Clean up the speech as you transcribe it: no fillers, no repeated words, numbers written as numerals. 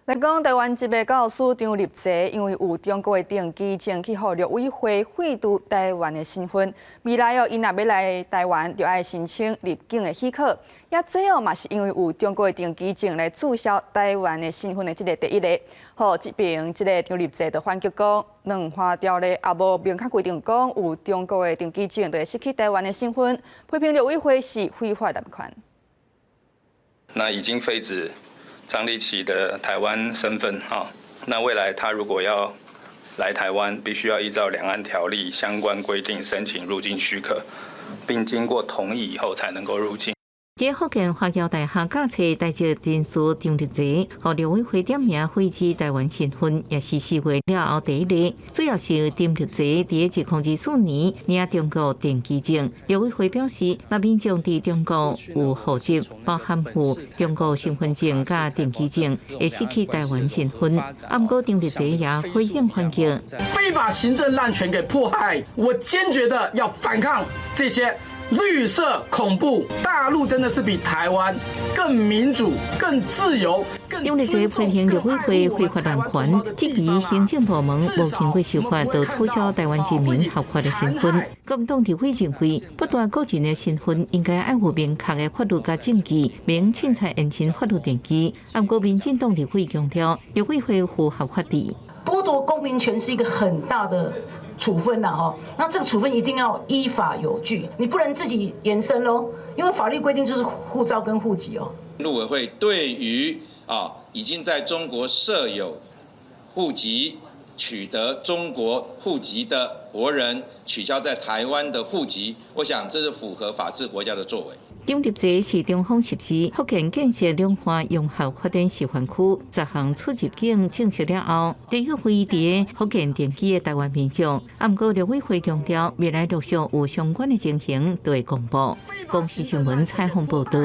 来讲，台湾一位教师张立泽，因为有中国的登记证，去互陆委会废除台湾的身份。未来因若要来台湾，就要申请入境的许可。也最后嘛是因为有中国的登记证来注销台湾的身份的这个第一例。好，这边这个张立泽的反击讲，两花条例也无明确规定讲有中国的登记证就会失去台湾的身份，批评陆委会是非法贷款。那已经废止张立奇的台湾身份哈，那未来他如果要来台湾，必须要依照两岸条例相关规定申请入境许可，并经过同意以后才能够入境。在福建华侨大学教册代职人士张立泽，互陆委会点名废止台湾身份，也是4月了后第一例。主要是张立泽伫2024年领中国登记证，陆委会表示，若民众伫中国有户籍，包含有中国身份证甲登记证，会失去台湾身份。不过张立泽也回应反击，非法行政滥权给迫害，我坚决的要反抗这些绿色恐怖。大陆真的是比台湾更民主、更自由。张立泽批评陆委会非法滥权，质疑行政部门无经过修法就取消台湾人民合法的身份。国民党立委认为，不断个人的身份应该按有明确的法律甲证据，免凊彩延伸法律登记。不过，民进党立委强调，陆委会符合法律。剥夺公民权是一个很大的处分呐，哈，那这个处分一定要依法有据，你不能自己延伸喽，因为法律规定就是护照跟户籍哦。陆委会对于已经在中国设有户籍、取得中国户籍的国人取消在台湾的户籍，我想这是符合法治国家的作为。张立泽是中方实施福建建设两化融合发展示范区10项出入境政策了后，第一会伫福建登记的台湾民众，不过陆委会强调，未来陆续有相关的情形就会公布。公视新闻采访报道。